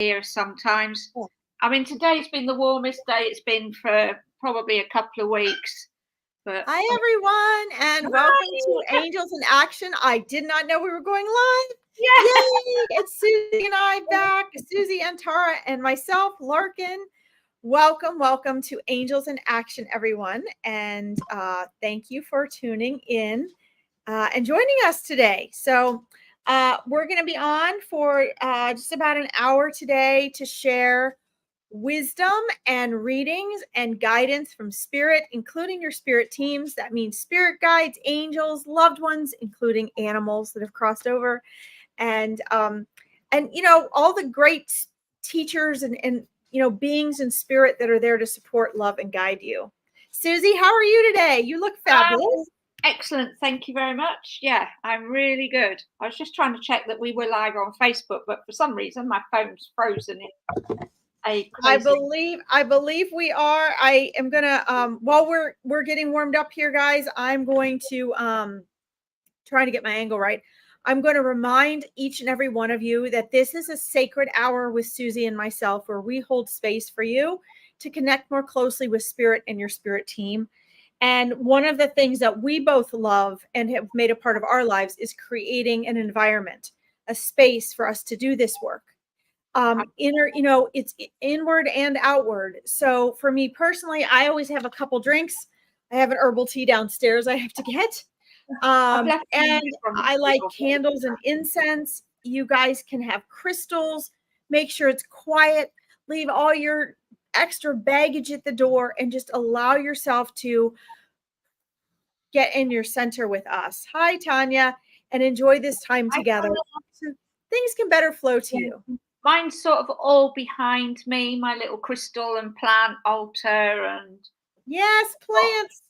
here sometimes. I mean, today's been the warmest day it's been for probably a couple of weeks. But hi, everyone, and welcome to Angels in Action. I did not know we were going live. Yeah. Yay! It's Susie and I back. Susie, Antara, and myself, Larkin. Welcome to Angels in Action, everyone. And thank you for tuning in and joining us today. So we're going to be on for just about an hour today to share wisdom and readings and guidance from spirit, including your spirit teams. That means spirit guides, angels, loved ones, including animals that have crossed over, and you know, all the great teachers and you know, beings in spirit that are there to support, love, and guide you. Susie, how are you today? You look fabulous. Excellent. Thank you very much. Yeah, I'm really good. I was just trying to check that we were live on Facebook, but for some reason my phone's frozen. I believe we are. I am gonna while we're getting warmed up here, guys, I'm going to try to get my angle right. I'm going to remind each and every one of you that this is a sacred hour with Susie and myself, where we hold space for you to connect more closely with spirit and your spirit team. And one of the things that we both love and have made a part of our lives is creating an environment, a space for us to do this work. Inner, you know, it's inward and outward. So for me personally, I always have a couple drinks. I have an herbal tea downstairs I have to get. And I like candles and incense. You guys can have crystals. Make sure it's quiet. Leave all your extra baggage at the door and just allow yourself to get in your center with us. Hi, Tanya, and enjoy this time together. So things can better flow to you. Mine's sort of all behind me, my little crystal and plant altar, and yes, plants.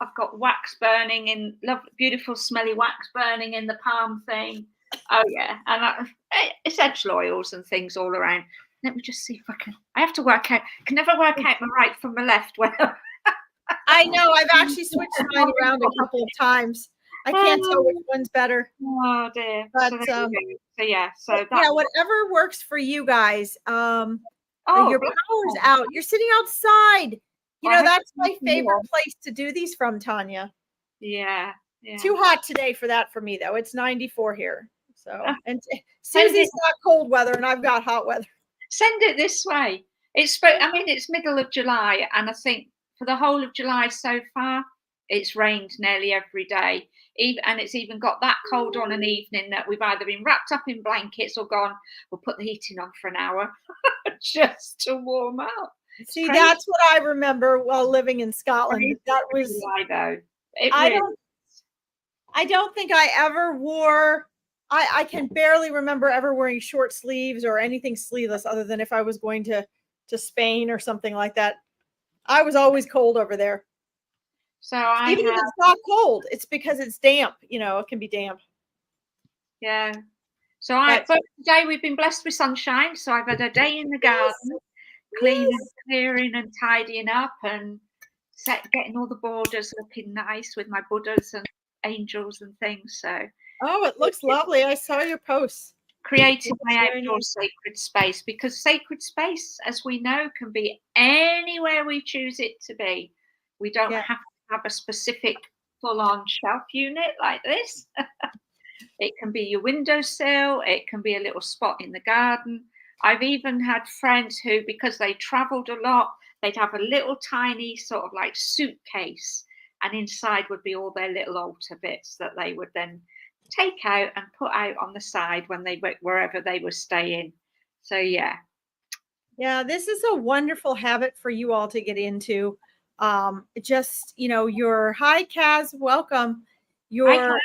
I've got wax burning in, lovely, beautiful, smelly wax burning in the palm thing. Oh yeah, and essential oils and things all around. Let me just see if I can. I have to work out. I can never work out my right from my left. I know. I've actually switched mine around a couple of times. I can't tell which one's better. Oh dear. But so yeah. So yeah, whatever works for you guys. Your power's out. You're sitting outside. You know, that's my favorite place to do these from, Tanya. Yeah. Too hot today for that for me, though. It's 94 here. So, and Susie's got cold weather and I've got hot weather. Send it this way. I mean, it's middle of July, and I think for the whole of July so far, it's rained nearly every day. And it's even got that cold on an evening that we've either been wrapped up in blankets or gone, we'll put the heating on for an hour just to warm up. See, that's what I remember while living in Scotland. That was I don't think I ever wore. I can barely remember ever wearing short sleeves or anything sleeveless, other than if I was going to Spain or something like that. I was always cold over there. So even if it's not cold, it's because it's damp. You know, it can be damp. Yeah. So but today we've been blessed with sunshine. So I've had a day in the garden, clearing and tidying up, and getting all the borders looking nice with my Buddhas and angels and things. So it looks lovely. I saw your posts. Creating my outdoor sacred space, because sacred space, as we know, can be anywhere we choose it to be. We don't have to have a specific full-on shelf unit like this. It can be your windowsill. It can be a little spot in the garden. I've even had friends who, because they traveled a lot, they'd have a little tiny sort of like suitcase, and inside would be all their little altar bits that they would then take out and put out on the side when they went wherever they were staying. So yeah, this is a wonderful habit for you all to get into. Just, you know, your hi Kaz, welcome. Your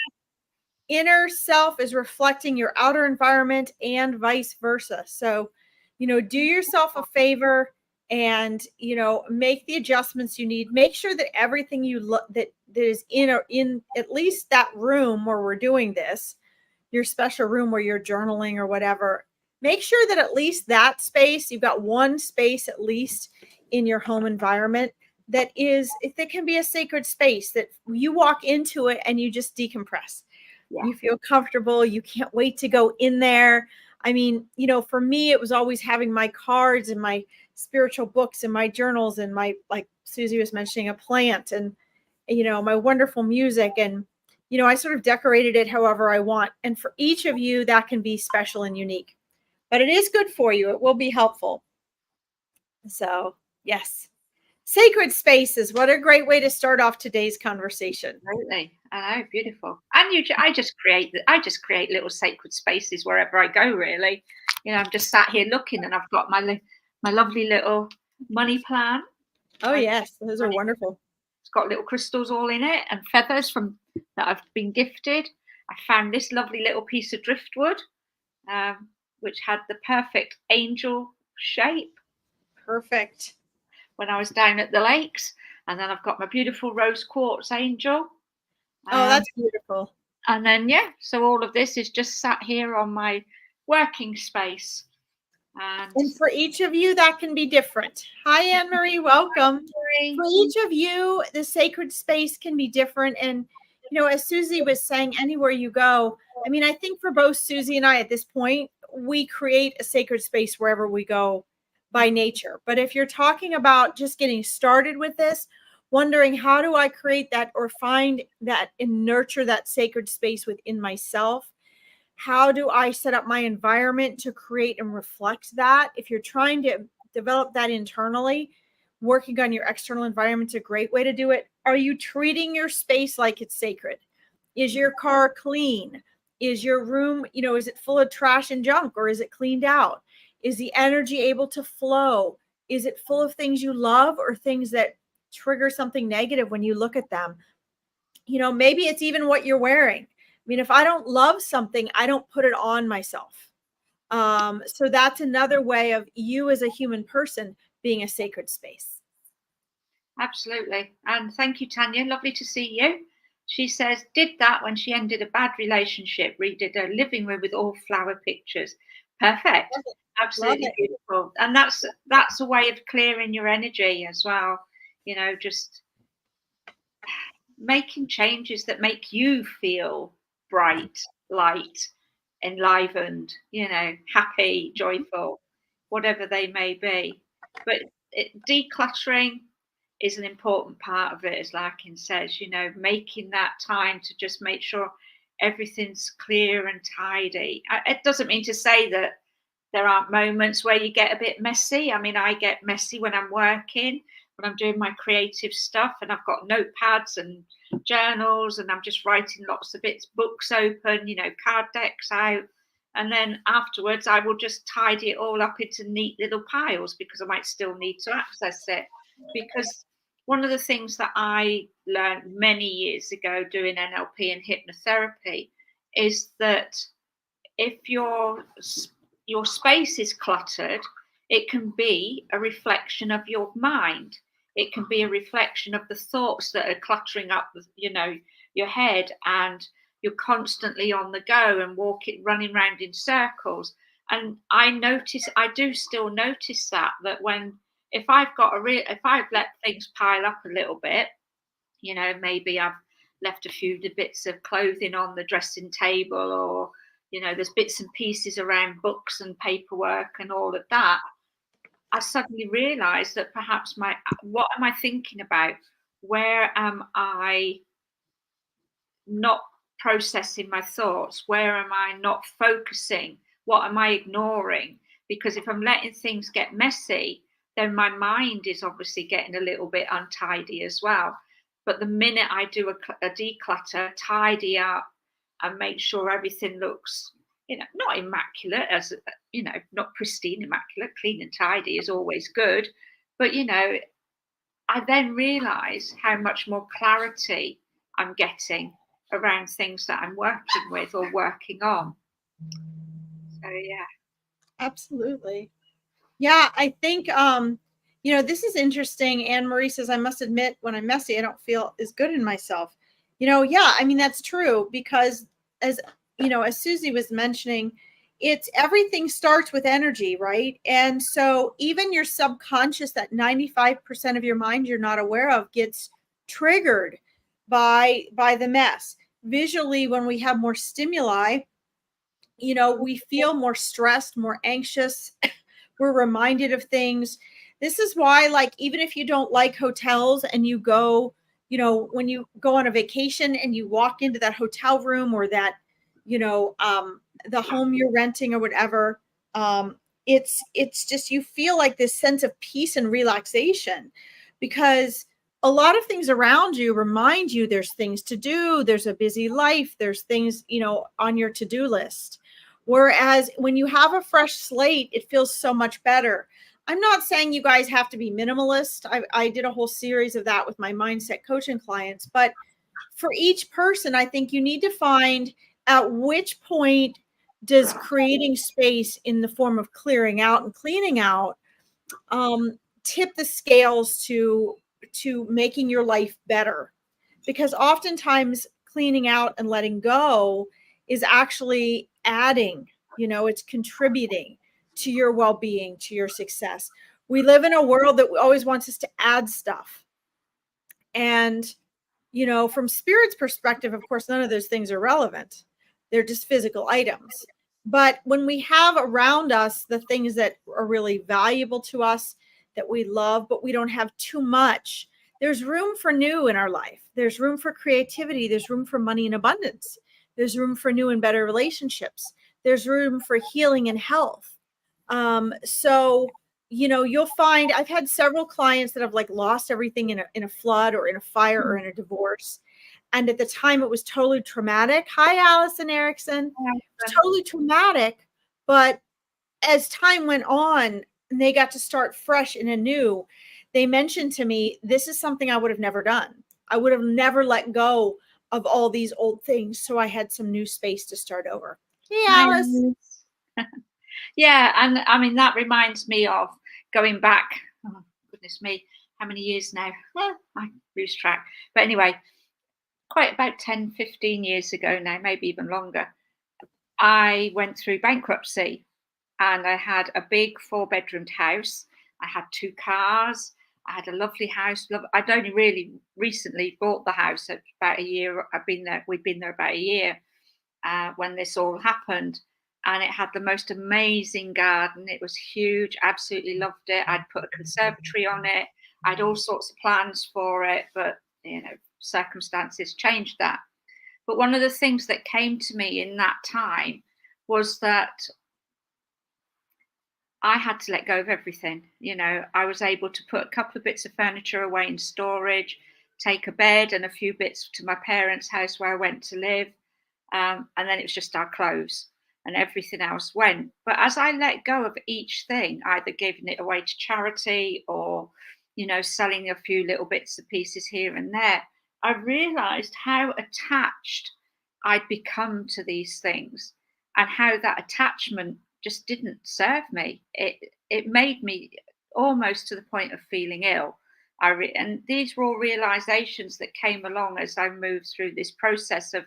inner self is reflecting your outer environment and vice versa. So, you know, do yourself a favor and, you know, make the adjustments you need. Make sure that everything you look that is in at least that room where we're doing this, your special room where you're journaling or whatever, make sure that at least that space, you've got one space at least in your home environment that can be a sacred space that you walk into it and you just decompress. Yeah. You feel comfortable. You can't wait to go in there. I mean, you know, for me, it was always having my cards and my spiritual books and my journals and my, like Susie was mentioning, a plant and, you know, my wonderful music. And, you know, I sort of decorated it however I want. And for each of you, that can be special and unique, but it is good for you. It will be helpful. So, yes. Sacred spaces. What a great way to start off today's conversation. Absolutely. I know, beautiful. And I just create little sacred spaces wherever I go, really. You know, I'm just sat here looking, and I've got my lovely little money plant. Oh, yes, those are wonderful. It's got little crystals all in it and feathers that I've been gifted. I found this lovely little piece of driftwood, which had the perfect angel shape. Perfect. When I was down at the lakes. And then I've got my beautiful rose quartz angel. Oh, that's beautiful. And then, yeah, so all of this is just sat here on my working space. And for each of you, that can be different. Hi, Anne-Marie, welcome. For each of you, the sacred space can be different. And, you know, as Susie was saying, anywhere you go, I mean, I think for both Susie and I at this point, we create a sacred space wherever we go by nature. But if you're talking about just getting started with this, wondering how do I create that or find that and nurture that sacred space within myself? How do I set up my environment to create and reflect that? If you're trying to develop that internally, working on your external environment is a great way to do it. Are you treating your space like it's sacred? Is your car clean? Is your room, you know, is it full of trash and junk, or is it cleaned out? Is the energy able to flow? Is it full of things you love or things that trigger something negative when you look at them? You know, maybe it's even what you're wearing. I mean, if I don't love something, I don't put it on myself. So that's another way of you as a human person being a sacred space. Absolutely. And thank you, Tanya. Lovely to see you. She says, did that when she ended a bad relationship, redid her living room with all flower pictures. Perfect. Absolutely beautiful. And that's a way of clearing your energy as well. You know, just making changes that make you feel bright, light, enlivened, you know, happy, joyful, whatever they may be. But decluttering is an important part of it, as Larkin says, you know, making that time to just make sure everything's clear and tidy. It doesn't mean to say that there aren't moments where you get a bit messy. I mean, I get messy when I'm working, when I'm doing my creative stuff, and I've got notepads and journals, and I'm just writing lots of bits, books open, you know, card decks out. And then afterwards, I will just tidy it all up into neat little piles because I might still need to access it. Because one of the things that I learned many years ago doing NLP and hypnotherapy is that if your space is cluttered, it can be a reflection of your mind. It can be a reflection of the thoughts that are cluttering up, you know, your head, and you're constantly on the go and running around in circles. And I do still notice that if I've let things pile up a little bit, you know, maybe I've left a few bits of clothing on the dressing table, or, you know, there's bits and pieces around books and paperwork and all of that, I suddenly realized that perhaps what am I thinking about? Where am I not processing my thoughts? Where am I not focusing? What am I ignoring? Because if I'm letting things get messy, then my mind is obviously getting a little bit untidy as well. But the minute I do a declutter, tidy up, and make sure everything looks, you know, not immaculate, as, you know, not pristine, immaculate, clean and tidy is always good. But, you know, I then realize how much more clarity I'm getting around things that I'm working with or working on. So, yeah. Absolutely. Yeah, I think, you know, this is interesting. Anne-Marie says, I must admit, when I'm messy, I don't feel as good in myself. You know, yeah, I mean, that's true, because as, you know, as Susie was mentioning, everything starts with energy, right? And so even your subconscious, that 95% of your mind you're not aware of, gets triggered by the mess. Visually, when we have more stimuli, You know, we feel more stressed, more anxious. We're reminded of things. This is why, like, even if you don't like hotels and you go, you know, when you go on a vacation and you walk into that hotel room or that, you know, the home you're renting or whatever, it's just, you feel like this sense of peace and relaxation, because a lot of things around you remind you there's things to do, there's a busy life, there's things, you know, on your to-do list. Whereas when you have a fresh slate, it feels so much better. I'm not saying you guys have to be minimalist. I did a whole series of that with my mindset coaching clients. But for each person, I think you need to find at which point does creating space in the form of clearing out and cleaning out tip the scales to making your life better. Because oftentimes cleaning out and letting go is actually adding, you know, it's contributing to your well-being, to your success. We live in a world that always wants us to add stuff. And, you know, from spirit's perspective, of course, none of those things are relevant. They're just physical items. But when we have around us the things that are really valuable to us, that we love, but we don't have too much, there's room for new in our life. There's room for creativity. There's room for money and abundance. There's room for new and better relationships. There's room for healing and health. So, you know, you'll find I've had several clients that have like lost everything in a flood or in a fire or in a divorce. And at the time it was totally traumatic. Hi, Allison Erickson. It was totally traumatic. But as time went on and they got to start fresh and anew, they mentioned to me, this is something I would have never done. I would have never let go of all these old things. So I had some new space to start over. Hey, Alice. Yeah, and I mean, that reminds me of going back, oh, goodness me, how many years now? Well, I lose track. But anyway, quite about 10, 15 years ago now, maybe even longer, I went through bankruptcy and I had a big 4-bedroomed house. I had 2 cars. I had a lovely house. I'd only really recently bought the house at about a year. We'd been there about a year when this all happened. And it had the most amazing garden. It was huge. Absolutely loved it. I'd put a conservatory on it. I had all sorts of plans for it, but you know, circumstances changed that. But one of the things that came to me in that time was that I had to let go of everything. You know, I was able to put a couple of bits of furniture away in storage, take a bed and a few bits to my parents' house where I went to live. And then it was just our clothes. And everything else went. But as I let go of each thing, either giving it away to charity or, you know, selling a few little bits and pieces here and there, I realized how attached I'd become to these things and how that attachment just didn't serve me. It made me almost to the point of feeling ill. And these were all realizations that came along as I moved through this process of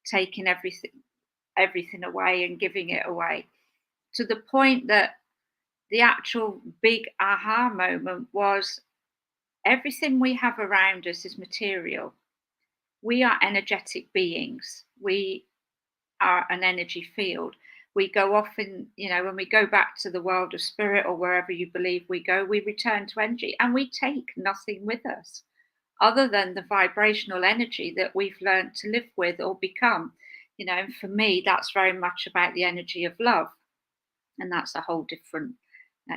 taking everything away and giving it away, to the point that the actual big aha moment was everything we have around us is material. We are energetic beings. We are an energy field. We go off in, you know, when we go back to the world of spirit or wherever you believe we go, we return to energy and we take nothing with us other than the vibrational energy that we've learned to live with or become. You know, and for me, that's very much about the energy of love. And that's a whole different,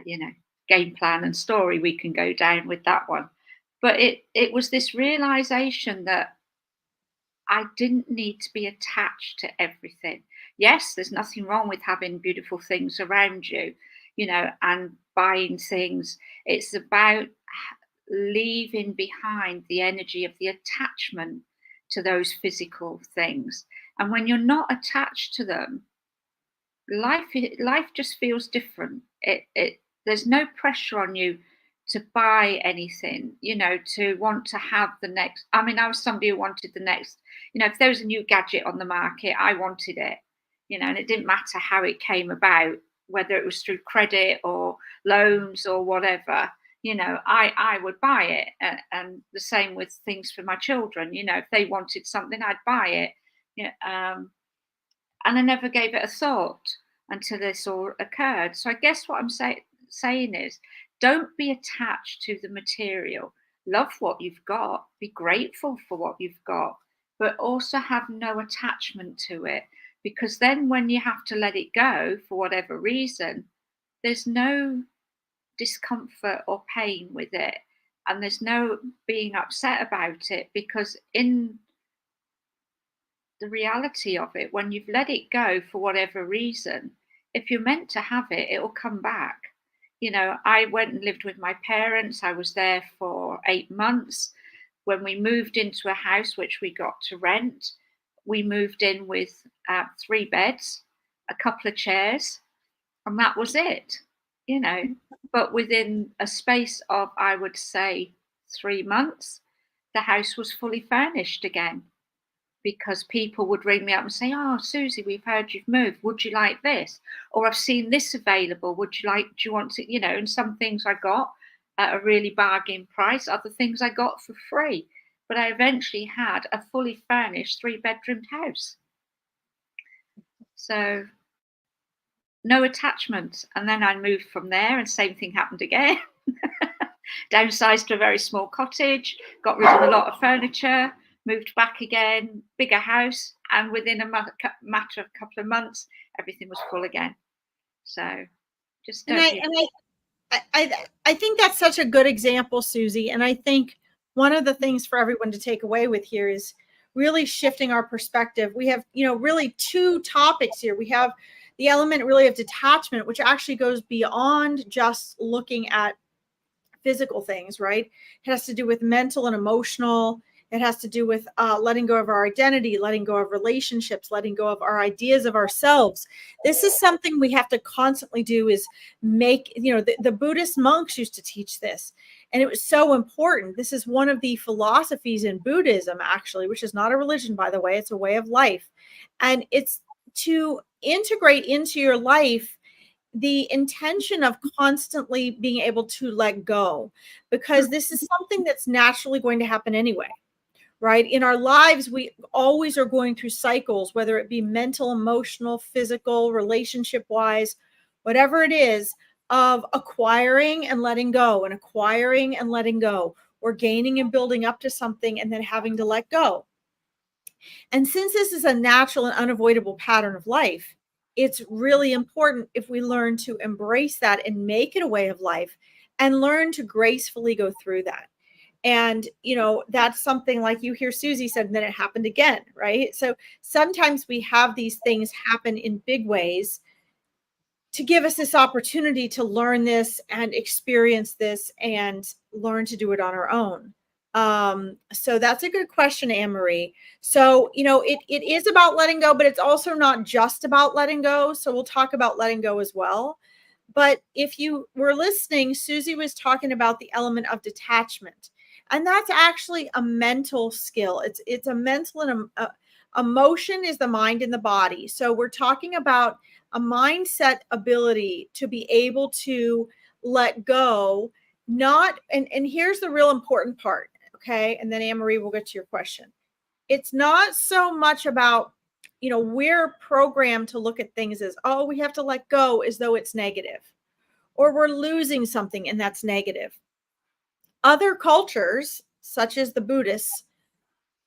you know, game plan and story we can go down with that one. But it was this realization that I didn't need to be attached to everything. Yes, there's nothing wrong with having beautiful things around you, you know, and buying things. It's about leaving behind the energy of the attachment to those physical things. And when you're not attached to them, life just feels different. There's no pressure on you to buy anything, you know, to want to have the next. I mean, I was somebody who wanted the next, you know, if there was a new gadget on the market, I wanted it, you know, and it didn't matter how it came about, whether it was through credit or loans or whatever. You know, I would buy it, and the same with things for my children. You know, if they wanted something, I'd buy it. Yeah, And I never gave it a thought until this all occurred. So I guess what I'm saying is, don't be attached to the material. Love what you've got, be grateful for what you've got, but also have no attachment to it. Because then when you have to let it go for whatever reason, there's no discomfort or pain with it. And there's no being upset about it, because in the reality of it, when you've let it go for whatever reason, if you're meant to have it, it'll come back. You know, I went and lived with my parents. I was there for 8 months. When we moved into a house which we got to rent, we moved in with 3 beds, a couple of chairs, and that was it, you know. But within a space of, I would say, 3 months, the house was fully furnished again, because people would ring me up and say, "Oh, Susie, we've heard you've moved. Would you like this? Or I've seen this available. Do you want to," you know, and some things I got at a really bargain price, other things I got for free. But I eventually had a fully furnished 3-bedroomed house. So no attachment. And then I moved from there, and same thing happened again. Downsized to a very small cottage, got rid of a lot of furniture, moved back again, bigger house, and within a matter of a couple of months, everything was full again. So just don't. I think that's such a good example, Susie. And I think one of the things for everyone to take away with here is really shifting our perspective. We have, really 2 topics here. We have the element really of detachment, which actually goes beyond just looking at physical things, right? It has to do with mental and emotional. It has to do with letting go of our identity, letting go of relationships, letting go of our ideas of ourselves. This is something we have to constantly do, is make, the Buddhist monks used to teach this. And it was so important. This is one of the philosophies in Buddhism, actually, which is not a religion, by the way. It's a way of life. And it's to integrate into your life the intention of constantly being able to let go, because this is something that's naturally going to happen anyway, right? In our lives, we always are going through cycles, whether it be mental, emotional, physical, relationship wise, whatever it is, of acquiring and letting go, and acquiring and letting go, or gaining and building up to something and then having to let go. And since this is a natural and unavoidable pattern of life, it's really important if we learn to embrace that and make it a way of life, and learn to gracefully go through that. And, that's something like you hear Susie said, and then it happened again, right? So sometimes we have these things happen in big ways to give us this opportunity to learn this and experience this and learn to do it on our own. So that's a good question, Anne-Marie. So, it is about letting go, but it's also not just about letting go. So we'll talk about letting go as well. But if you were listening, Susie was talking about the element of detachment. And that's actually a mental skill. It's a mental, and emotion is the mind and the body. So we're talking about a mindset ability to be able to let go. And here's the real important part. Okay. And then Anne-Marie will get to your question. It's not so much about, we're programmed to look at things as, oh, we have to let go, as though it's negative, or we're losing something and that's negative. Other cultures, such as the Buddhists,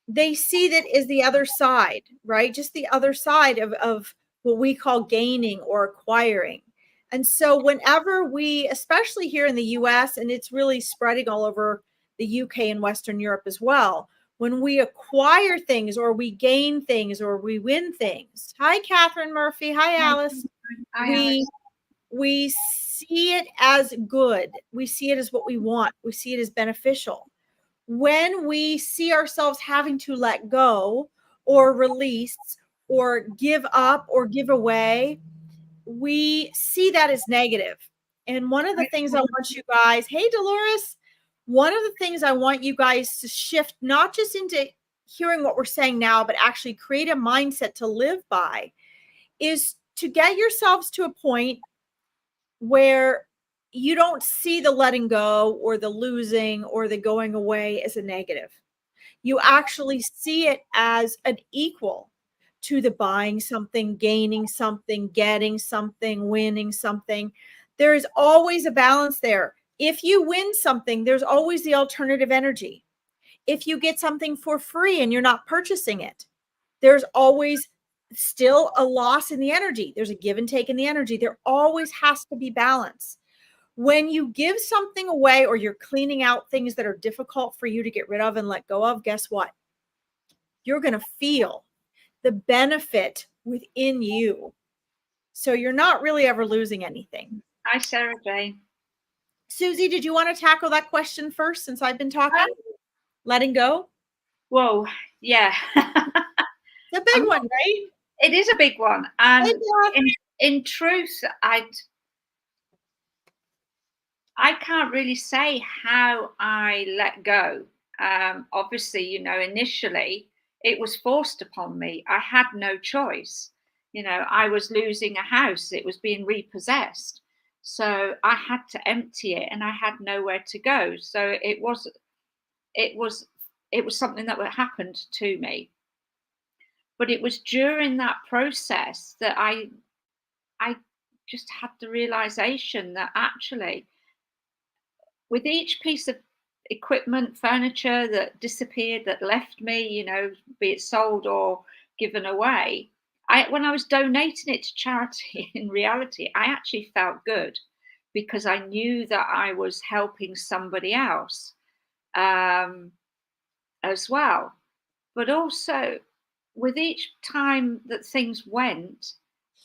they see that as the other side, right? Just the other side of what we call gaining or acquiring. And so whenever we, especially here in the US, and it's really spreading all over the UK and Western Europe as well, when we acquire things, or we gain things, or we win things. Hi, Catherine Murphy. Hi, Alice. We see it as good. We see it as what we want. We see it as beneficial. When we see ourselves having to let go, or release, or give up, or give away, we see that as negative. And one of the things I want you guys, hey, Dolores, one of the things I want you guys to shift, not just into hearing what we're saying now, but actually create a mindset to live by, is to get yourselves to a point where you don't see the letting go, or the losing, or the going away as a negative. You actually see it as an equal, to the buying something, gaining something, getting something, winning something. There is always a balance there. If you win something, there's always the alternative energy. If you get something for free and you're not purchasing it, there's always still a loss in the energy. There's a give and take in the energy. There always has to be balance. When you give something away or you're cleaning out things that are difficult for you to get rid of and let go of, guess what? You're going to feel the benefit within you. So you're not really ever losing anything. Hi, Sarah Jane. Susie, did you want to tackle that question first since I've been talking? Letting go? Whoa, yeah. It's a big one, right? It is a big one. And in truth, I can't really say how I let go. Obviously, you know, initially it was forced upon me. I had no choice. You know, I was losing a house. It was being repossessed. So I had to empty it and I had nowhere to go. So it was something that happened to me. But it was during that process that I just had the realization that actually with each piece of equipment, furniture that disappeared, that left me, you know, be it sold or given away, when I was donating it to charity, in reality, I actually felt good because I knew that I was helping somebody else as well. But also, with each time that things went,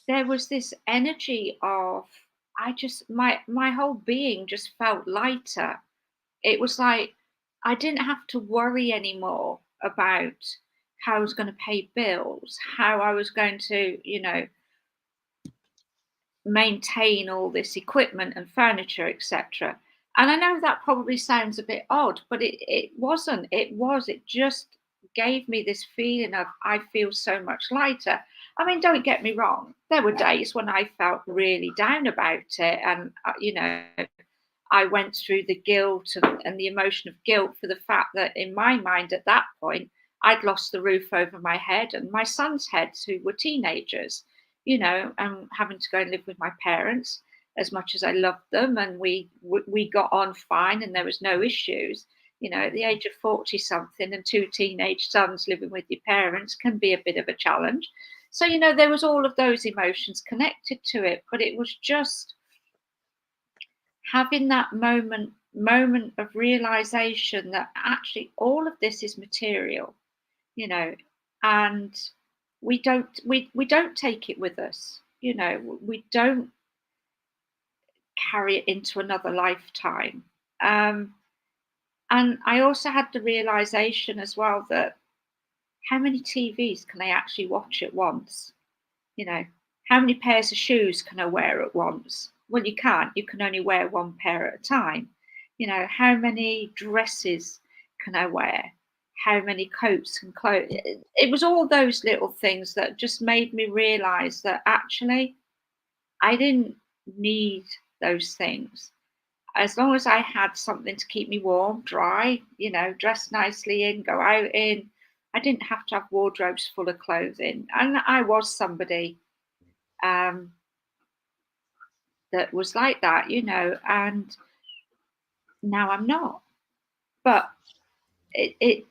there was this energy of my whole being just felt lighter. It was like I didn't have to worry anymore about how I was going to pay bills, how I was going to, you know, maintain all this equipment and furniture, etc. And I know that probably sounds a bit odd, but it wasn't. It just gave me this feeling of I feel so much lighter. I mean, don't get me wrong. There were days when I felt really down about it. And, you know, I went through the guilt and the emotion of guilt for the fact that in my mind at that point, I'd lost the roof over my head and my son's heads who were teenagers, you know, and having to go and live with my parents as much as I loved them. And we got on fine and there was no issues. You know, at the age of 40 something and 2 teenage sons living with your parents can be a bit of a challenge. So, you know, there was all of those emotions connected to it, but it was just having that moment of realization that actually all of this is material, you know, and we don't take it with us, you know, we don't carry it into another lifetime. And I also had the realization as well that how many TVs can I actually watch at once? You know, how many pairs of shoes can I wear at once? Well, you can't. You can only wear one pair at a time. You know, how many dresses can I wear? How many coats and clothes? It was all those little things that just made me realize that actually I didn't need those things. As long as I had something to keep me warm, dry, you know, dress nicely in, go out in, I didn't have to have wardrobes full of clothing. And I was somebody that was like that, you know, and now I'm not. But it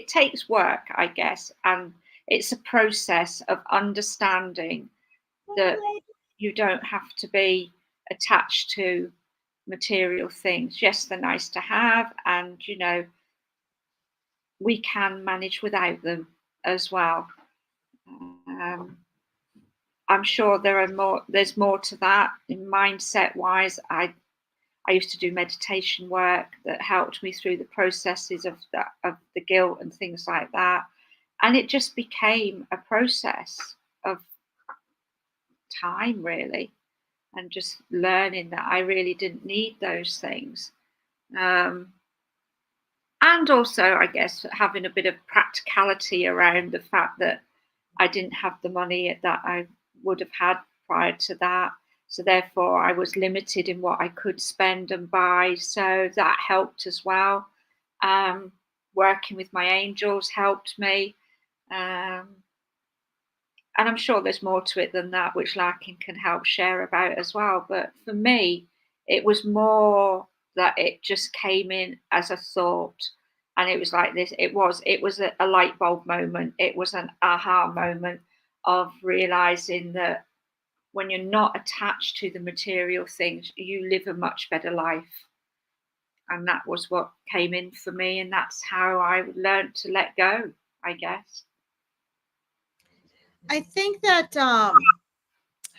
takes work, I guess, and it's a process of understanding that you don't have to be attached to material things. Yes, they're nice to have, and you know, we can manage without them as well. I'm sure there's more to that in mindset wise. I used to do meditation work that helped me through the processes of the guilt and things like that. And it just became a process of time, really, and just learning that I really didn't need those things. And also, I guess, having a bit of practicality around the fact that I didn't have the money that I would have had prior to that. So therefore, I was limited in what I could spend and buy. So that helped as well. Working with my angels helped me. And I'm sure there's more to it than that, which Larkin can help share about as well. But for me, it was more that it just came in as a thought. And it was like this. It was a light bulb moment. It was an aha moment of realizing that when you're not attached to the material things, you live a much better life. And that was what came in for me. And that's how I learned to let go, I guess. I think that,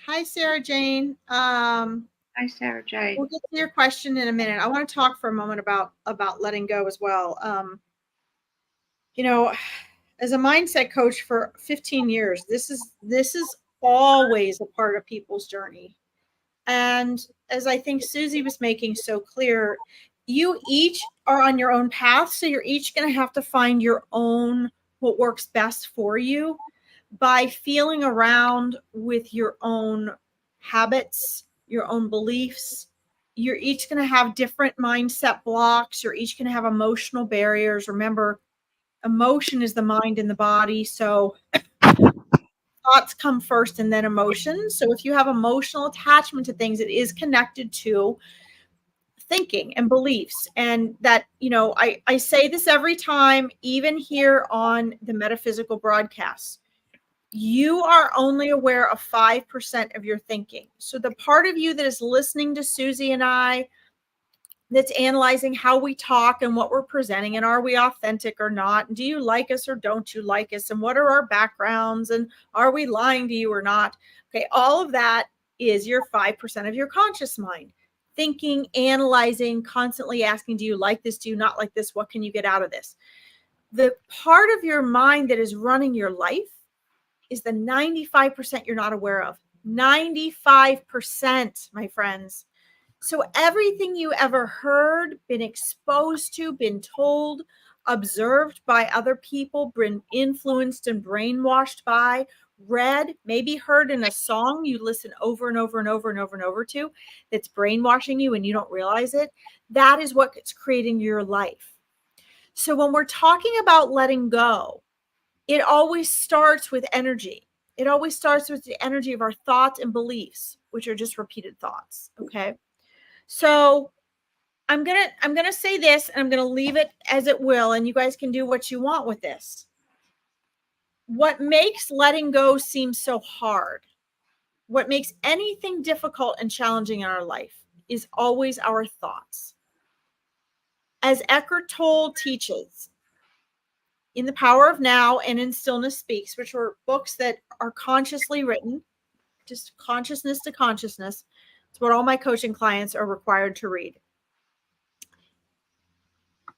hi, Sarah Jane. Hi, Sarah Jane. We'll get to your question in a minute. I want to talk for a moment about letting go as well. You know, as a mindset coach for 15 years, this is always a part of people's journey. And as I think Susie was making so clear, you each are on your own path. So you're each going to have to find your own, what works best for you by feeling around with your own habits, your own beliefs. You're each going to have different mindset blocks. You're each going to have emotional barriers. Remember, emotion is the mind and the body. So thoughts come first and then emotions. So if you have emotional attachment to things, it is connected to thinking and beliefs. And that, I say this every time, even here on the metaphysical broadcasts, you are only aware of 5% of your thinking. So the part of you that is listening to Susie and I, that's analyzing how we talk and what we're presenting, and are we authentic or not? Do you like us or don't you like us? And what are our backgrounds? And are we lying to you or not? Okay, all of that is your 5% of your conscious mind. Thinking, analyzing, constantly asking, do you like this? Do you not like this? What can you get out of this? The part of your mind that is running your life is the 95% you're not aware of. 95%, my friends. So everything you ever heard, been exposed to, been told, observed by other people, been influenced and brainwashed by, read, maybe heard in a song you listen over and over and over and over and over to, that's brainwashing you and you don't realize it, that is what's creating your life. So when we're talking about letting go, it always starts with energy. It always starts with the energy of our thoughts and beliefs, which are just repeated thoughts. Okay. So I'm gonna say this, and I'm gonna leave it as it will, and you guys can do what you want with this. What makes letting go seem so hard, what makes anything difficult and challenging in our life, is always our thoughts. As Eckhart Tolle teaches in The Power of Now and in Stillness Speaks, which are books that are consciously written, just consciousness to consciousness. It's what all my coaching clients are required to read.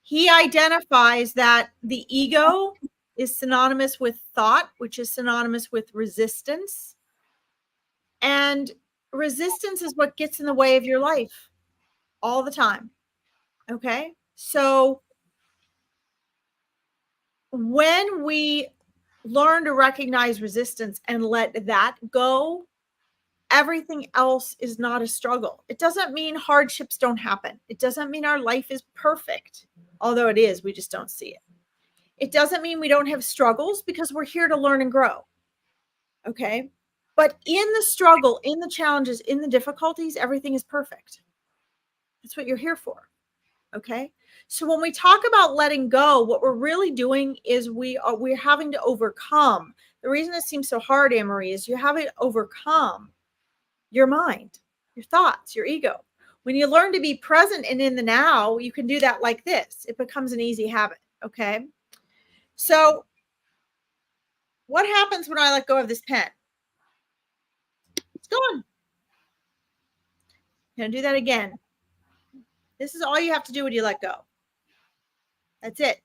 He identifies that the ego is synonymous with thought, which is synonymous with resistance. And resistance is what gets in the way of your life all the time. Okay? So when we learn to recognize resistance and let that go, everything else is not a struggle. It doesn't mean hardships don't happen. It doesn't mean our life is perfect, although it is, we just don't see it. It doesn't mean we don't have struggles, because we're here to learn and grow. Okay? But in the struggle, in the challenges, in the difficulties, everything is perfect. That's what you're here for. Okay? So when we talk about letting go, what we're really doing is we're having to overcome. The reason it seems so hard, Anne-Marie, is you have to overcome your mind, your thoughts, your ego. When you learn to be present and in the now, you can do that like this. It becomes an easy habit. Okay? So what happens when I let go of this pen? It's gone. I'm going to do that again. This is all you have to do when you let go. That's it.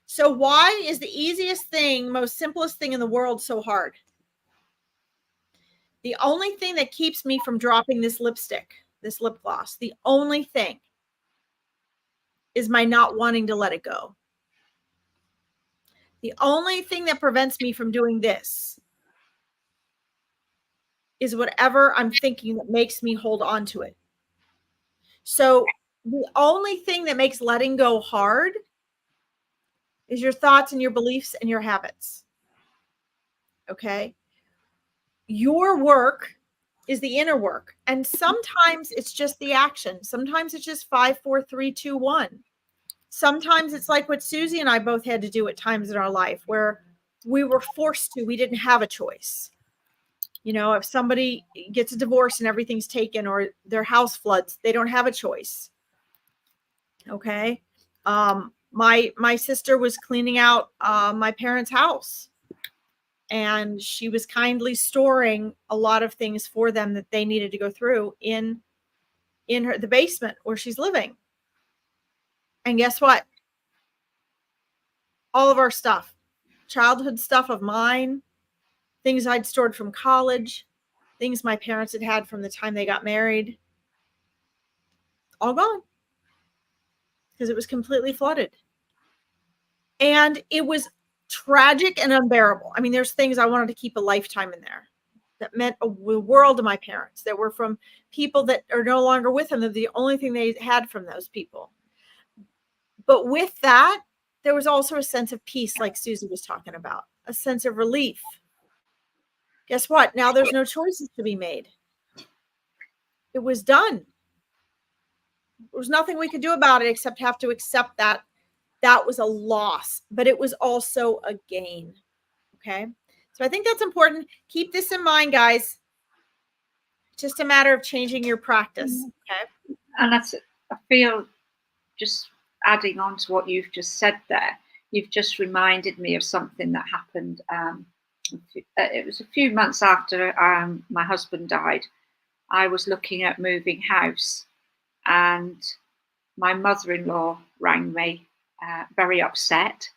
So why is the easiest thing, most simplest thing in the world so hard? The only thing that keeps me from dropping this lipstick, this lip gloss, the only thing is my not wanting to let it go. The only thing that prevents me from doing this is whatever I'm thinking that makes me hold on to it. So the only thing that makes letting go hard is your thoughts and your beliefs and your habits. Okay. Your work is the inner work. And sometimes it's just the action. Sometimes it's just 5, 4, 3, 2, 1. Sometimes it's like what Susie and I both had to do at times in our life where we were forced to, we didn't have a choice. You know, if somebody gets a divorce and everything's taken or their house floods, they don't have a choice. Okay. My sister was cleaning out my parents' house, and she was kindly storing a lot of things for them that they needed to go through in the basement where she's living. And guess what? All of our stuff, childhood stuff of mine, things I'd stored from college, things my parents had from the time they got married, all gone because it was completely flooded. And it was tragic and unbearable. I mean, there's things I wanted to keep a lifetime in there that meant the world to my parents, that were from people that are no longer with them. They're the only thing they had from those people. But with that, there was also a sense of peace, like Susie was talking about, a sense of relief. Guess what? Now there's no choices to be made. It was done. There was nothing we could do about it except have to accept that that was a loss, but it was also a gain. Okay. So I think that's important. Keep this in mind, guys. It's just a matter of changing your practice. Okay. And that's, I feel, just adding on to what you've just said there, you've just reminded me of something that happened. It was a few months after my husband died. I was looking at moving house, and my mother-in-law rang me, very upset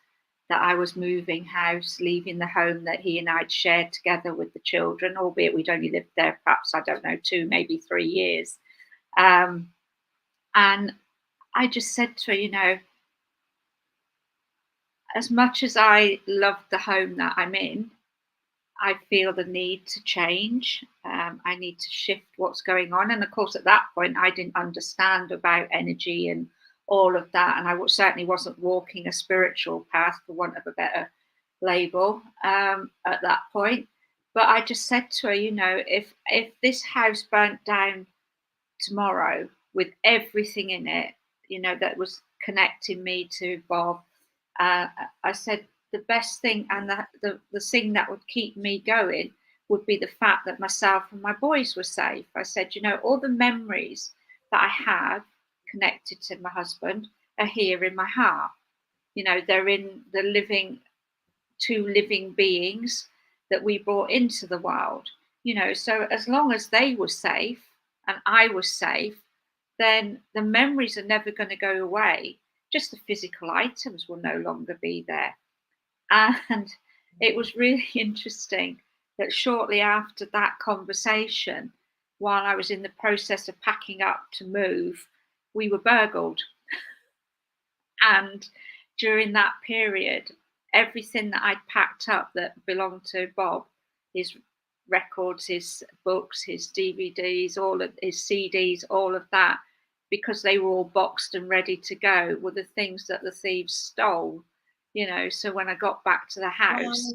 that I was moving house, leaving the home that he and I'd shared together with the children, albeit we'd only lived there perhaps, I don't know, 2, maybe 3 years. And I just said to her, you know, as much as I love the home that I'm in, I feel the need to change. I need to shift what's going on. And of course, at that point, I didn't understand about energy and all of that. And I certainly wasn't walking a spiritual path, for want of a better label, at that point. But I just said to her, you know, if this house burnt down tomorrow with everything in it, you know, that was connecting me to Bob, I said, the best thing and the thing that would keep me going would be the fact that myself and my boys were safe. I said, you know, all the memories that I have connected to my husband are here in my heart. You know, they're in the 2 living beings that we brought into the world. You know, so as long as they were safe and I was safe, then the memories are never going to go away. Just the physical items will no longer be there. And it was really interesting that shortly after that conversation, while I was in the process of packing up to move, we were burgled. And during that period, everything that I'd packed up that belonged to Bob, his records, his books, his DVDs, all of his CDs, all of that, because they were all boxed and ready to go, were the things that the thieves stole. You know, so when I got back to the house,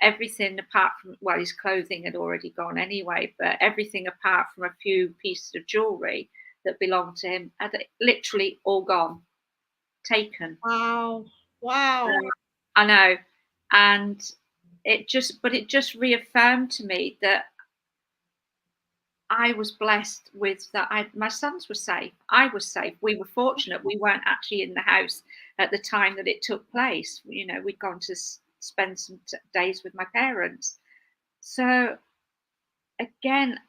everything apart from, well, his clothing had already gone anyway, but everything apart from a few pieces of jewelry that belonged to him had literally all gone, taken. Wow. I know. And it just reaffirmed to me that I was blessed with that. My sons were safe. I was safe. We were fortunate. We weren't actually in the house at the time that it took place. You know, we'd gone to spend some days with my parents. So again,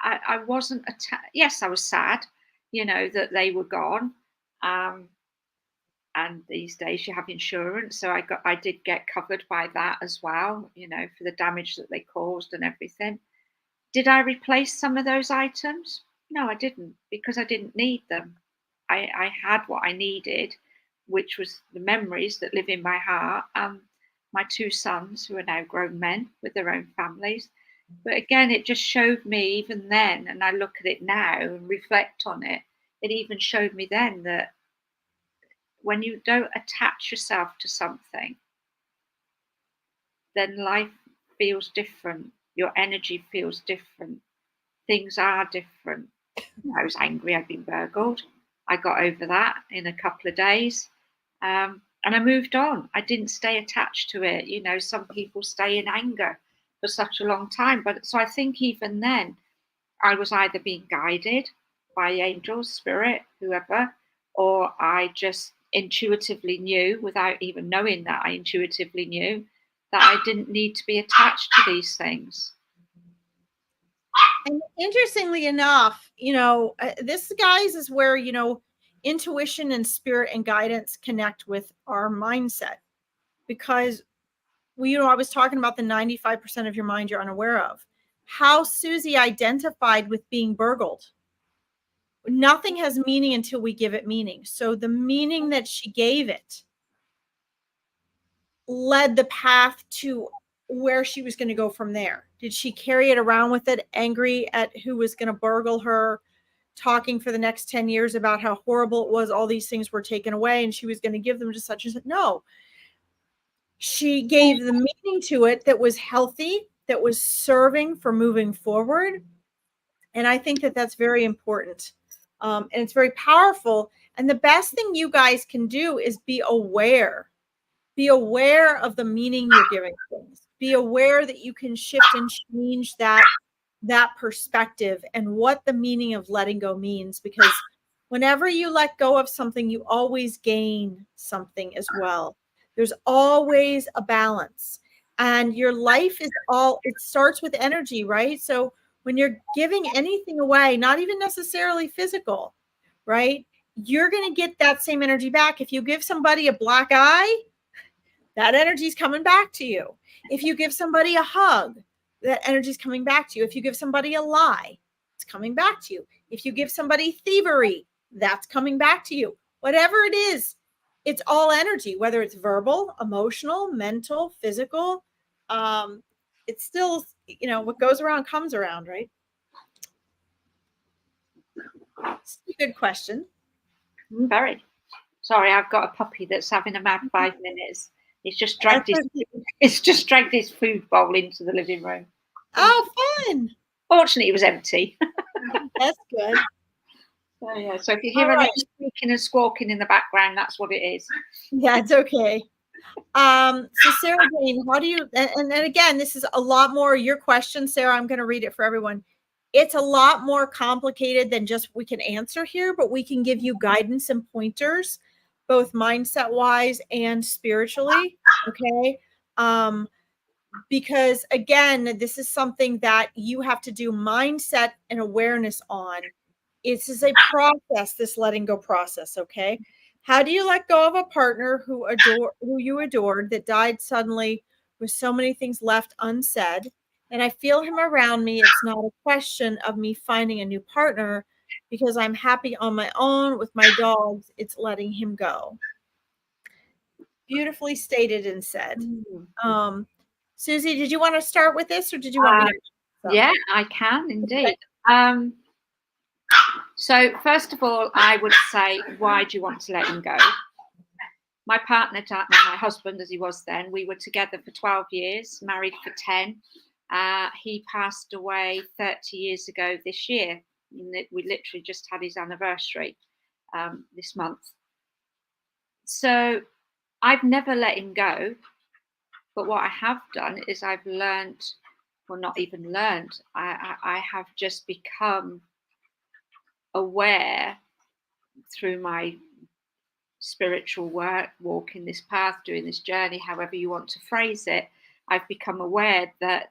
I wasn't yes, I was sad, you know, that they were gone. And these days you have insurance, so I did get covered by that as well, you know, for the damage that they caused and everything. Did I replace some of those items? No, I didn't, because I didn't need them. I had what I needed, which was the memories that live in my heart, and my 2 sons, who are now grown men with their own families. But again, it just showed me even then, and I look at it now and reflect on it, it even showed me then that when you don't attach yourself to something, then life feels different. Your energy feels different. Things are different. I was angry. I'd been burgled. I got over that in a couple of days. And I moved on. I didn't stay attached to it. You know, some people stay in anger for such a long time. But so I think even then, I was either being guided by angels, spirit, whoever, or I just intuitively knew, without even knowing that I intuitively knew, that I didn't need to be attached to these things. And interestingly enough, you know, this, guys, is where, you know, intuition and spirit and guidance connect with our mindset, because you know, I was talking about the 95% of your mind you're unaware of. How Susie identified with being burgled. Nothing has meaning until we give it meaning. So the meaning that she gave it led the path to where she was going to go from there. Did she carry it around with it, angry at who was going to burgle her, talking for the next 10 years about how horrible it was, all these things were taken away, and she was going to give them to such and such? No. She gave the meaning to it that was healthy, that was serving for moving forward. And I think that that's very important. And it's very powerful. And the best thing you guys can do is be aware. Be aware of the meaning you're giving things. Be aware that you can shift and change that perspective and what the meaning of letting go means. Because whenever you let go of something, you always gain something as well. There's always a balance. And your life is it starts with energy, right? So when you're giving anything away, not even necessarily physical, right? You're going to get that same energy back. If you give somebody a black eye, that energy is coming back to you. If you give somebody a hug, that energy is coming back to you. If you give somebody a lie, it's coming back to you. If you give somebody thievery, that's coming back to you. Whatever it is, it's all energy, whether it's verbal, emotional, mental, physical. It's still, you know, what goes around comes around, right? It's a good question. Very. Sorry, I've got a puppy that's having a mad 5 minutes. It's just dragged his food bowl into the living room. Oh, fun! Fortunately, it was empty. That's good. So, yeah. So if you hear any squeaking and squawking in the background, that's what it is. Yeah, it's okay. So Sarah Jane, how do you? And again, this is a lot more your question, Sarah. I'm going to read it for everyone. It's a lot more complicated than just we can answer here, but we can give you guidance and pointers, both mindset wise and spiritually. Okay. Because again, this is something that you have to do mindset and awareness on. This is a process, this letting go process. Okay. How do you let go of a partner who you adored that died suddenly with so many things left unsaid? And I feel him around me. It's not a question of me finding a new partner because I'm happy on my own with my dogs. It's letting him go. Beautifully stated and said. Susie, did you want to start with this, or did you want me to? Yeah, I can indeed. Okay. So first of all, I would say, why do you want to let him go? My partner, my husband, as he was then, we were together for 12 years, married for 10. He passed away 30 years ago this year. We literally just had his anniversary this month. So I've never let him go. But what I have done is I've learned, well, not even learned, I have just become aware through my spiritual work, walking this path, doing this journey, however you want to phrase it. I've become aware that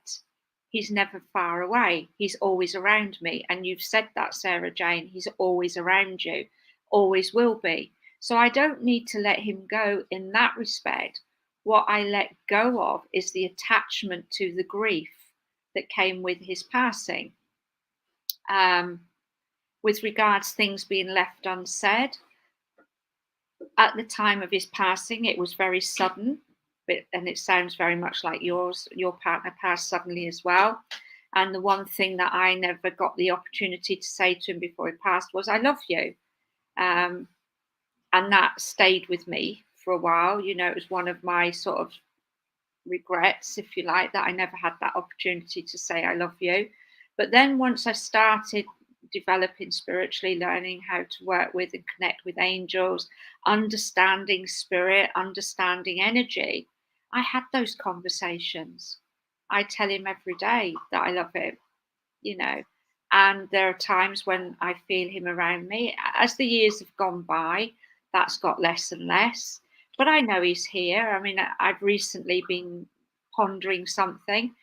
he's never far away. He's always around me. And you've said that, Sarah Jane, he's always around you, always will be. So I don't need to let him go in that respect. What I let go of is the attachment to the grief that came with his passing. With regards things being left unsaid, at the time of his passing, it was very sudden, and it sounds very much like yours. Your partner passed suddenly as well. And the one thing that I never got the opportunity to say to him before he passed was, I love you. And that stayed with me for a while. You know, it was one of my sort of regrets, if you like, that I never had that opportunity to say I love you. But then once I started developing spiritually, learning how to work with and connect with angels, understanding spirit, understanding energy, I had those conversations. I tell him every day that I love him, you know. And there are times when I feel him around me. As the years have gone by, that's got less and less. But I know he's here. I mean, I've recently been pondering something.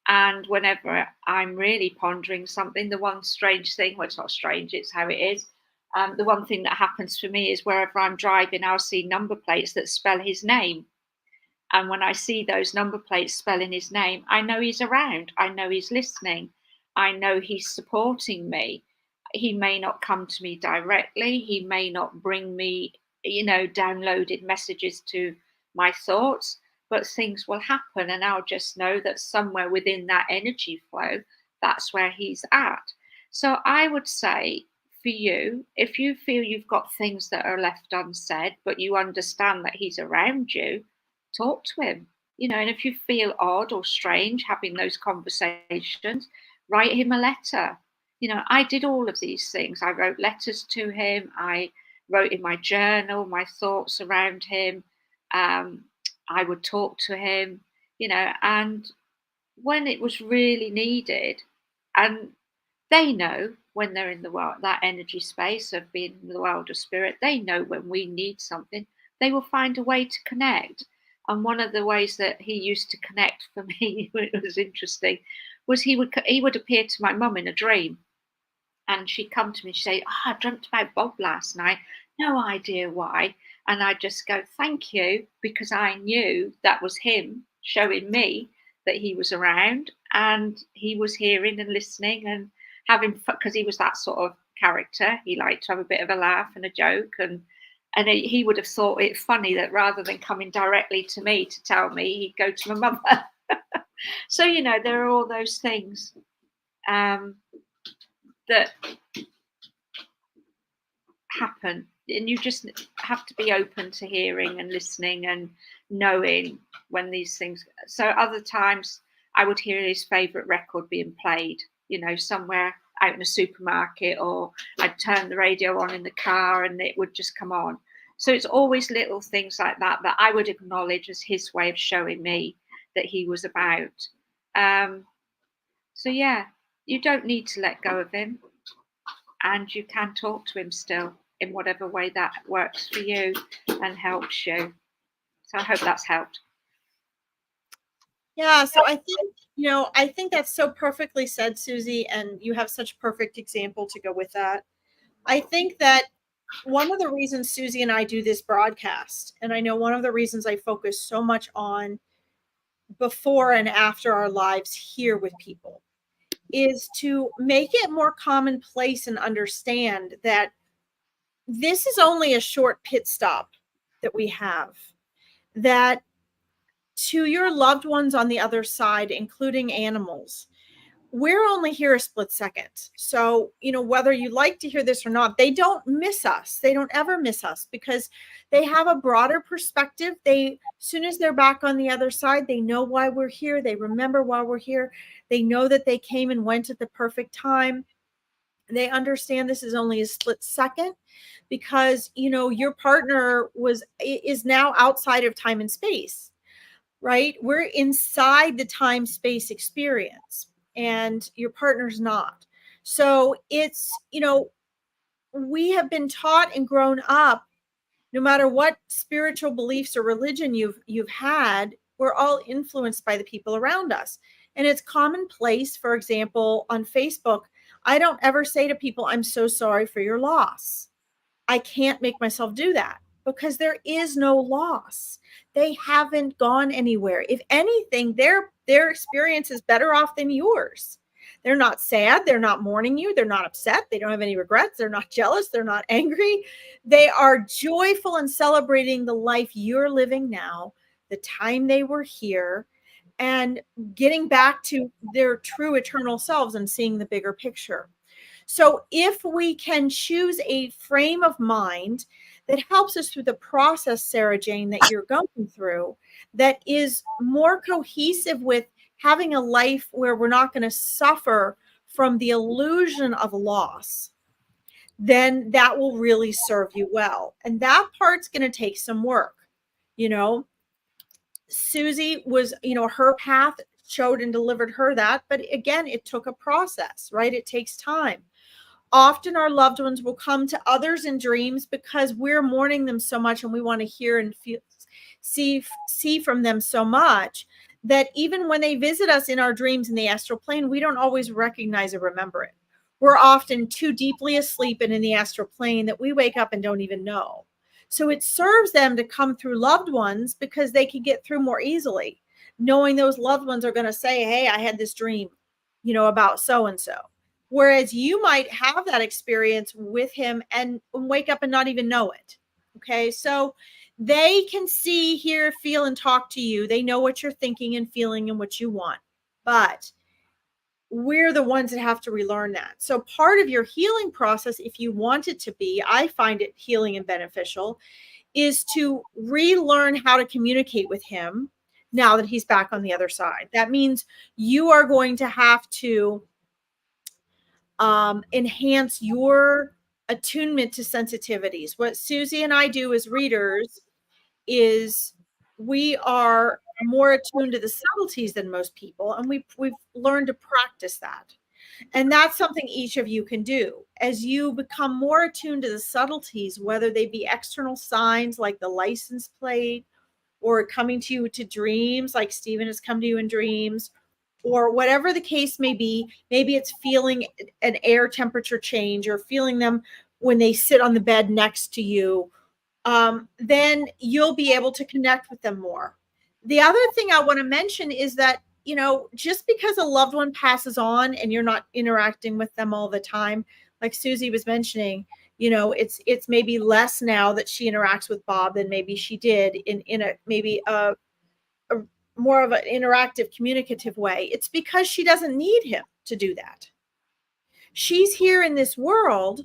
And whenever I'm really pondering something, the one strange thing, well, it's not strange, it's how it is. The one thing that happens for me is wherever I'm driving, I'll see number plates that spell his name. And when I see those number plates spelling his name, I know he's around. I know he's listening. I know he's supporting me. He may not come to me directly. He may not bring me, downloaded messages to my thoughts, but things will happen. And I'll just know that somewhere within that energy flow, that's where he's at. So I would say for you, if you feel you've got things that are left unsaid, but you understand that he's around you, talk to him. And if you feel odd or strange having those conversations, write him a letter. I did all of these things. I wrote letters to him. I wrote in my journal my thoughts around him. I would talk to him, and when it was really needed, and they know when they're in the world, that energy space of being in the world of spirit, they know when we need something, they will find a way to connect. And one of the ways that he used to connect for me, it was interesting, was he would appear to my mum in a dream, and she'd come to me and she'd say, I dreamt about Bob last night, no idea why. And I'd just go, thank you, because I knew that was him showing me that he was around and he was hearing and listening and having fun, because he was that sort of character. He liked to have a bit of a laugh and a joke, and he would have thought it funny that rather than coming directly to me to tell me, he'd go to my mother. So, there are all those things that happen. And you just have to be open to hearing and listening and knowing when these things. So other times I would hear his favourite record being played, somewhere out in a supermarket, or I'd turn the radio on in the car and it would just come on. So it's always little things like that I would acknowledge as his way of showing me that he was about. So yeah, you don't need to let go of him, and you can talk to him still in whatever way that works for you and helps you. So I hope that's helped. Yeah, so I think that's so perfectly said, Susie, and you have such a perfect example to go with that. I think that one of the reasons Susie and I do this broadcast, and I know one of the reasons I focus so much on before and after our lives here with people, is to make it more commonplace and understand that this is only a short pit stop that we have, that to your loved ones on the other side, including animals, we're only here a split second. So, whether you like to hear this or not, they don't miss us. They don't ever miss us because they have a broader perspective. As soon as they're back on the other side, they know why we're here. They remember why we're here. They know that they came and went at the perfect time. They understand this is only a split second because, your partner is now outside of time and space, right? We're inside the time space experience, and your partner's not. So it's, we have been taught and grown up, no matter what spiritual beliefs or religion you've had, we're all influenced by the people around us. And it's commonplace, for example, on Facebook, I don't ever say to people, I'm so sorry for your loss. I can't make myself do that because there is no loss. They haven't gone anywhere. If anything, their experience is better off than yours. They're not sad. They're not mourning you. They're not upset. They don't have any regrets. They're not jealous. They're not angry. They are joyful and celebrating the life you're living now, the time they were here, and getting back to their true eternal selves and seeing the bigger picture. So if we can choose a frame of mind that helps us through the process, Sarah Jane, that you're going through, that is more cohesive with having a life where we're not going to suffer from the illusion of loss, then that will really serve you well. And that part's going to take some work. You know, Susie was, you know, her path showed and delivered her that. But again, it took a process, right? It takes time. Often our loved ones will come to others in dreams because we're mourning them so much and we want to hear and feel, see from them so much that even when they visit us in our dreams in the astral plane, we don't always recognize or remember it. We're often too deeply asleep and in the astral plane that we wake up and don't even know. So it serves them to come through loved ones because they can get through more easily, knowing those loved ones are going to say, hey, I had this dream, you know, about so-and-so. Whereas you might have that experience with him and wake up and not even know it. Okay. So they can see, hear, feel, and talk to you. They know what you're thinking and feeling and what you want. But we're the ones that have to relearn that. So part of your healing process, if you want it to be, I find it healing and beneficial, is to relearn how to communicate with him now that he's back on the other side. That means you are going to have to enhance your attunement to sensitivities. What Susie and I do as readers is we are more attuned to the subtleties than most people, and we've learned to practice that. And that's something each of you can do. As you become more attuned to the subtleties, whether they be external signs like the license plate, or coming to you to dreams like Stephen has come to you in dreams, or whatever the case may be. Maybe it's feeling an air temperature change or feeling them when they sit on the bed next to you. Then you'll be able to connect with them more. The other thing I want to mention is that, you know, just because a loved one passes on and you're not interacting with them all the time, like Susie was mentioning, you know, it's maybe less now that she interacts with Bob than maybe she did in a maybe a more of an interactive, communicative way. It's because she doesn't need him to do that. She's here in this world,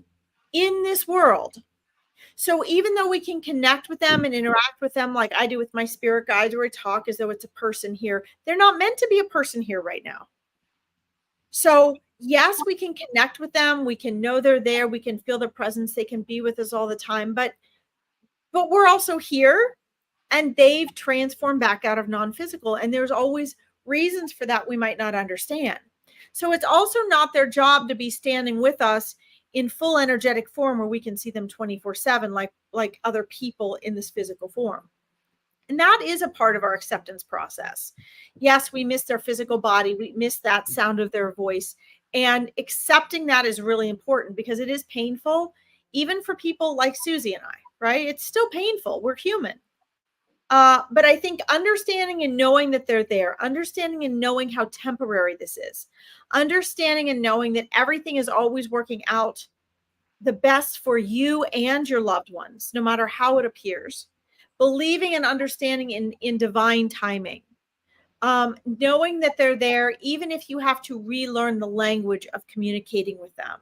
So even though we can connect with them and interact with them like I do with my spirit guides, where I talk as though it's a person here, they're not meant to be a person here right now. So yes, we can connect with them. We can know they're there. We can feel their presence. They can be with us all the time. But we're also here, and they've transformed back out of non-physical. And there's always reasons for that we might not understand. So it's also not their job to be standing with us in full energetic form where we can see them 24/7 like other people in this physical form. And that is a part of our acceptance process. Yes, we miss their physical body. We miss that sound of their voice. And accepting that is really important because it is painful, even for people like Susie and I, right? It's still painful. We're human. But I think understanding and knowing that they're there, understanding and knowing how temporary this is, understanding and knowing that everything is always working out the best for you and your loved ones, no matter how it appears, believing and understanding in divine timing, knowing that they're there, even if you have to relearn the language of communicating with them.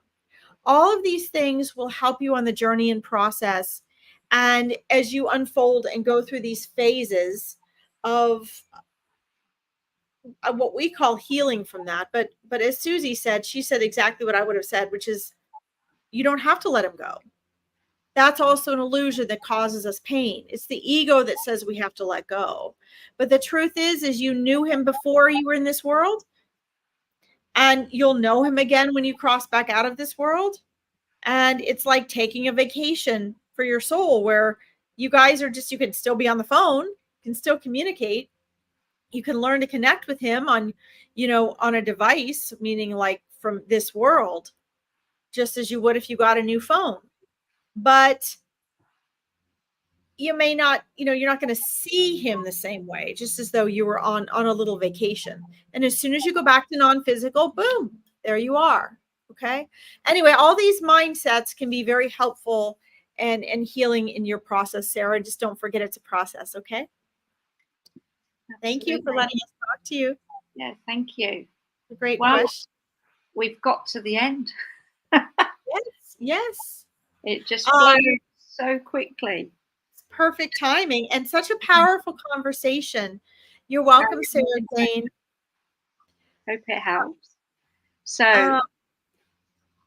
All of these things will help you on the journey and process. And as you unfold and go through these phases of what we call healing from that. But as Susie said, she said exactly what I would have said, which is you don't have to let him go. That's also an illusion that causes us pain. It's the ego that says we have to let go. But the truth is you knew him before you were in this world, and you'll know him again when you cross back out of this world. And it's like taking a vacation for your soul where you guys are just, you can still be on the phone, can still communicate. You can learn to connect with him on, you know, on a device, meaning like from this world, just as you would if you got a new phone. But you may not, you know, you're not going to see him the same way, just as though you were on a little vacation. And as soon as you go back to non-physical, boom, there you are. Okay. Anyway, all these mindsets can be very helpful and healing in your process, Sarah. Just don't forget it's a process. Okay. Absolutely. Thank you for letting us talk to you. Yeah, thank you. A great question. We've got to the end. Yes, yes. It just flows so quickly. Perfect timing and such a powerful conversation. You're welcome, Sarah Jane. Hope it helps. So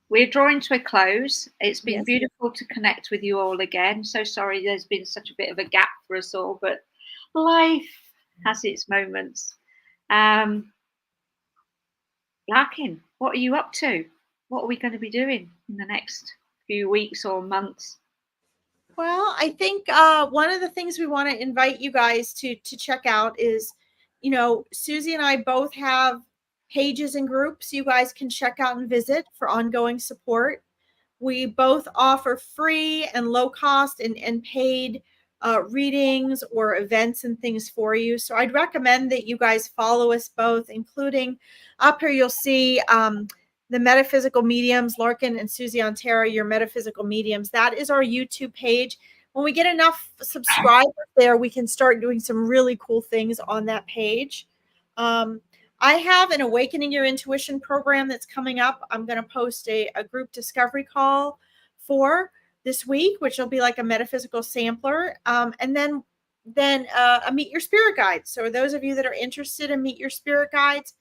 we're drawing to a close. It's been beautiful to connect with you all again. So sorry there's been such a bit of a gap for us all, but life has its moments. Larkin, what are you up to? What are we going to be doing in the next few weeks or months? Well, I think one of the things we want to invite you guys to check out is, you know, Susie and I both have pages and groups you guys can check out and visit for ongoing support. We both offer free and low cost and paid readings or events and things for you. So I'd recommend that you guys follow us both, including up here you'll see the metaphysical mediums, Larkin and Susie Antara, your metaphysical mediums. That is our YouTube page. When we get enough subscribers there, we can start doing some really cool things on that page. I have an Awakening Your Intuition program that's coming up. I'm going to post a group discovery call for this week, which will be like a metaphysical sampler. And then a Meet Your Spirit Guide. So those of you that are interested in Meet Your Spirit Guides,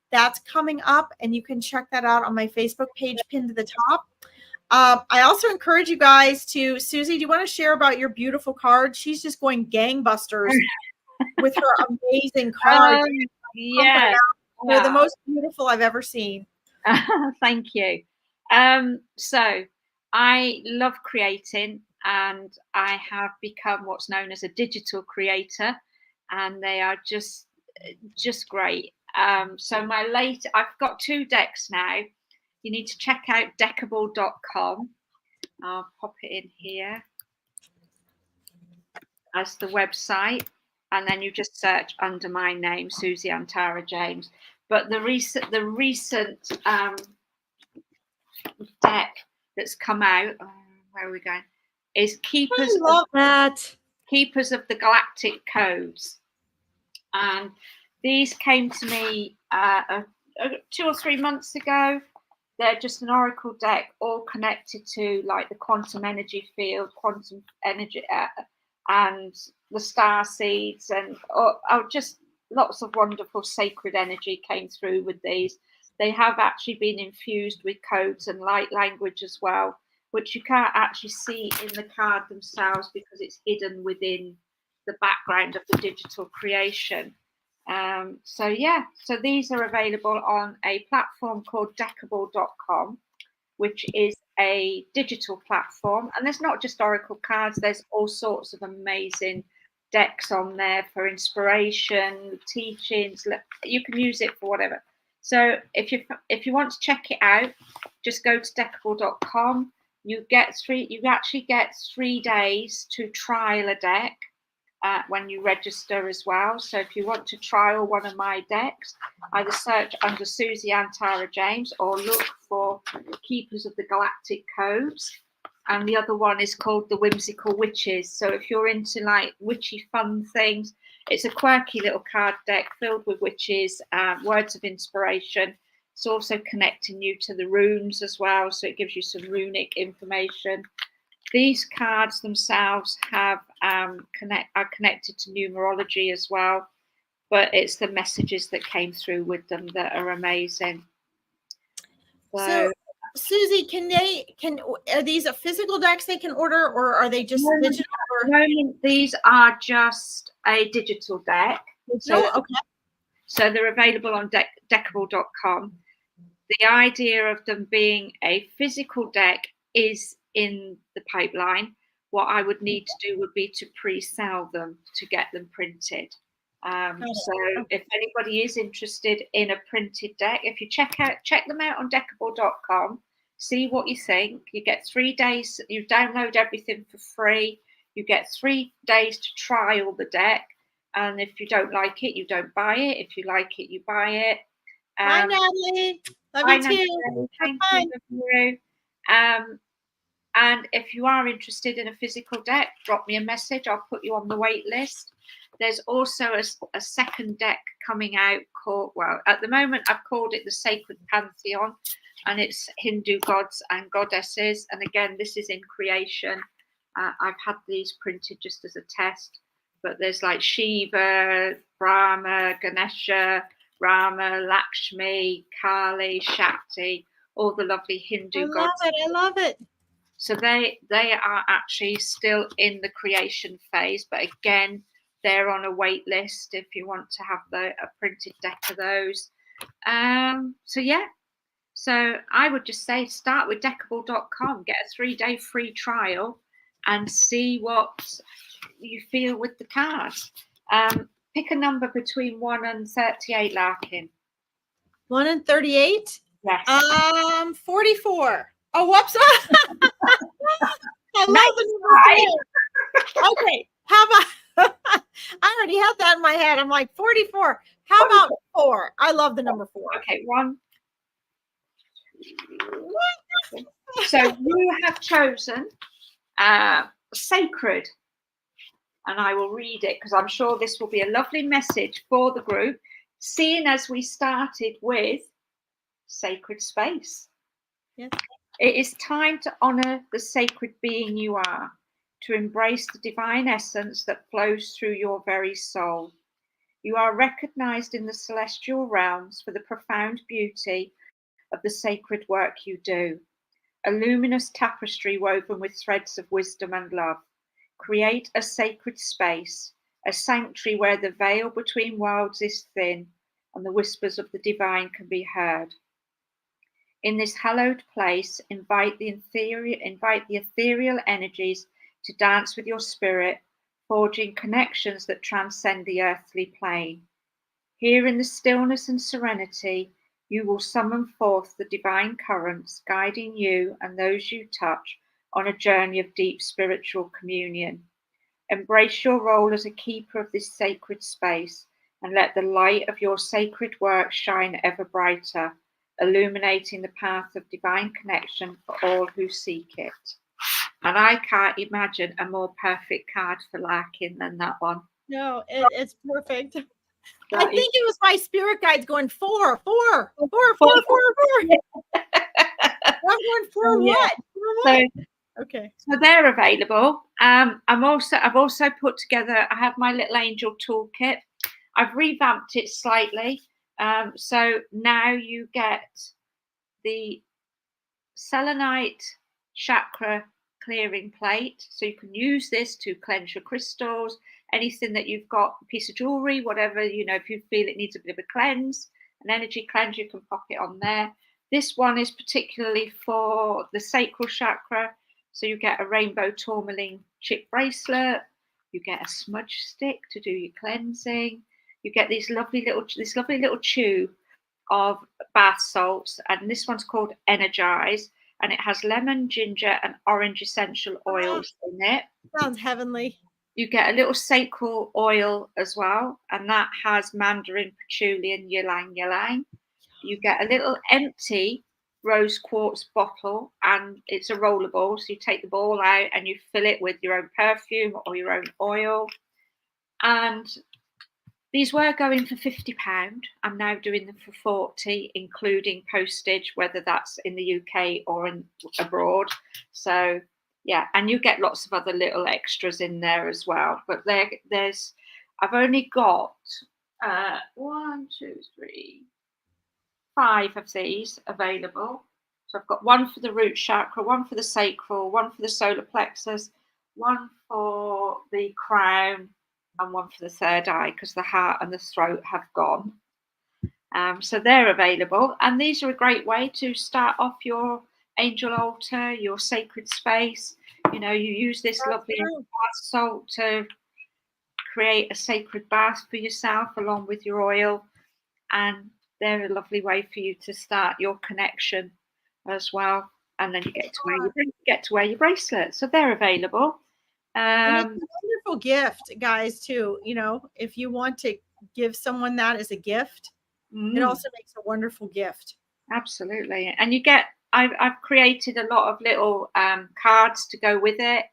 that's coming up, and you can check that out on my Facebook page pinned to the top. I also encourage you guys to, Susie, do you want to share about your beautiful card? She's just going gangbusters with her amazing cards. Yeah. They're the most beautiful I've ever seen. Thank you. So I love creating, and I have become what's known as a digital creator, and they are just great. So I've got 2 decks now. You need to check out deckable.com. I'll pop it in here as the website, and then you just search under my name, Susie Antara James. But the recent deck that's come out, where are we going? Is Keepers of the Galactic Codes, and these came to me 2 or 3 months ago. They're just an oracle deck, all connected to like the quantum energy field, quantum energy, and the star seeds, and just lots of wonderful sacred energy came through with these. They have actually been infused with codes and light language as well, which you can't actually see in the card themselves because it's hidden within the background of the digital creation. So these are available on a platform called deckable.com, which is a digital platform. And there's not just oracle cards, there's all sorts of amazing decks on there for inspiration, teachings. You can use it for whatever. So if you want to check it out, just go to deckable.com. You actually get 3 days to trial a deck when you register as well. So if you want to trial one of my decks, either search under Susie Antara James or look for Keepers of the Galactic Codes. And the other one is called The Whimsical Witches. So if you're into like witchy fun things, it's a quirky little card deck filled with witches, words of inspiration. It's also connecting you to the runes as well. So it gives you some runic information. These cards themselves are connected to numerology as well, but it's the messages that came through with them that are amazing. So Susie, are these a physical decks they can order, or are they just digital? At the moment, these are just a digital deck. So they're available on deckable.com. The idea of them being a physical deck is in the pipeline. What I would need to do would be to pre-sell them to get them printed. So if anybody is interested in a printed deck, if you check them out on deckable.com, see what you think. You get 3 days, you download everything for free. You get 3 days to trial the deck. And if you don't like it, you don't buy it. If you like it, you buy it. Bye, Natalie. Love you too. Thank you. And if you are interested in a physical deck, drop me a message. I'll put you on the wait list. There's also a second deck coming out called, well, at the moment I've called it the Sacred Pantheon, and it's Hindu gods and goddesses. And again, this is in creation. I've had these printed just as a test, but there's like Shiva, Brahma, Ganesha, Rama, Lakshmi, Kali, Shakti, all the lovely Hindu gods. I love it. So they are actually still in the creation phase, but again, they're on a wait list if you want to have a printed deck of those. So yeah, so I would just say start with deckable.com, get a 3-day free trial and see what you feel with the cards. Pick a number between 1 and 38, Larkin. 1 and 38? Yes. 44. Oh, whoops. I love the number 4. Okay, how about I already had that in my head. I'm like 44. How about 4? I love the number 4. Okay, 1. So you have chosen sacred, and I will read it because I'm sure this will be a lovely message for the group, seeing as we started with sacred space. Yes. It is time to honor the sacred being you are, to embrace the divine essence that flows through your very soul. You are recognized in the celestial realms for the profound beauty of the sacred work you do. A luminous tapestry woven with threads of wisdom and love. Create a sacred space, a sanctuary where the veil between worlds is thin and the whispers of the divine can be heard. In this hallowed place, invite the ethereal energies to dance with your spirit, forging connections that transcend the earthly plane. Here in the stillness and serenity, you will summon forth the divine currents, guiding you and those you touch on a journey of deep spiritual communion. Embrace your role as a keeper of this sacred space and let the light of your sacred work shine ever brighter, illuminating the path of divine connection for all who seek it. And I can't imagine a more perfect card for Larkin than that one. No, it's perfect. I think it was my spirit guides going 4, 4, 4, 4, 4, 4, 4. I'm going for what? So, okay. So they're available. I've also put together, I have my little angel toolkit. I've revamped it slightly. So now you get the selenite chakra clearing plate. So you can use this to cleanse your crystals, anything that you've got, a piece of jewelry, whatever, if you feel it needs a bit of a cleanse, an energy cleanse, you can pop it on there. This one is particularly for the sacral chakra. So you get a rainbow tourmaline chip bracelet, you get a smudge stick to do your cleansing, you get this lovely little tube of bath salts, and this one's called Energize, and it has lemon, ginger, and orange essential oils in it. Sounds heavenly. You get a little sacral oil as well, and that has mandarin, patchouli, and ylang ylang. You get a little empty rose quartz bottle, and it's a rollable, so you take the ball out and you fill it with your own perfume or your own oil. And these were going for £50. I'm now doing them for 40, including postage, whether that's in the UK or abroad. So yeah, and you get lots of other little extras in there as well. But I've only got 1, 2, 3, 5 of these available. So I've got one for the root chakra, one for the sacral, one for the solar plexus, one for the crown, and one for the third eye, because the heart and the throat have gone. So they're available, and these are a great way to start off your angel altar, your sacred space. You use this lovely bath salt to create a sacred bath for yourself along with your oil, and they're a lovely way for you to start your connection as well. And then you get to wear your bracelet. So they're available. And it's a wonderful gift, guys, too. If you want to give someone that as a gift, it also makes a wonderful gift. Absolutely. And I've created a lot of little cards to go with it.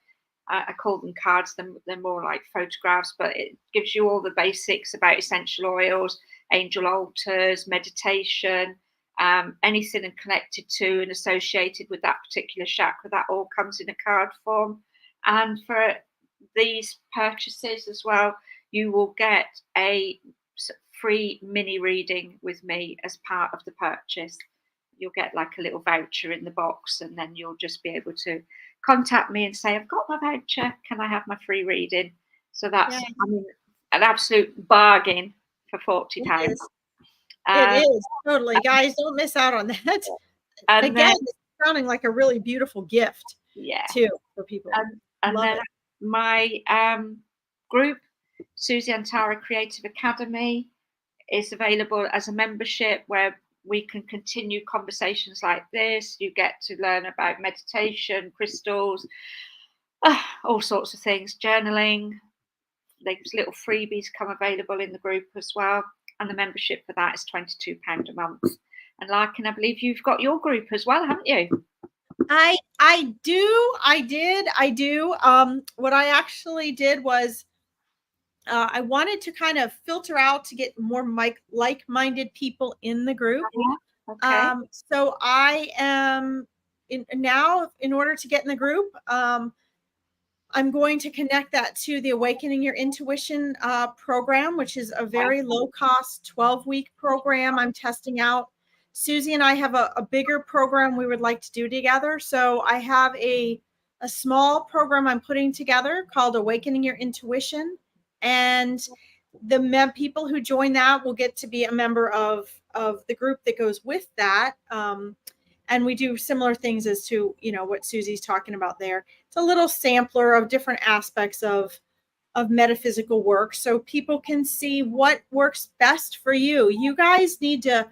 I call them cards. They're more like photographs, but it gives you all the basics about essential oils, angel altars, meditation, anything connected to and associated with that particular chakra, that all comes in a card form. And for these purchases as well, you will get a free mini reading with me as part of the purchase. You'll get like a little voucher in the box, and then you'll just be able to contact me and say, I've got my voucher, can I have my free reading? So that's, I mean, an absolute bargain for £40. It is totally, guys, don't miss out on that. And again, it's sounding like a really beautiful gift, too, for people. And then my group, Susie Antara Creative Academy, is available as a membership where we can continue conversations like this. You get to learn about meditation, crystals, all sorts of things, journaling. There's little freebies come available in the group as well. And the membership for that is £22 a month. And Larkin, I believe you've got your group as well, haven't you? I do. What I actually did was I wanted to kind of filter out to get more like-minded people in the group. Okay. So I am now, in order to get in the group, I'm going to connect that to the Awakening Your Intuition program, which is a very low-cost 12-week program I'm testing out. Susie and I have a bigger program we would like to do together. So I have a small program I'm putting together called Awakening Your Intuition. And the people who join that will get to be a member of the group that goes with that. And we do similar things as to, what Susie's talking about there. It's a little sampler of different aspects of metaphysical work, so people can see what works best for you. You guys need to,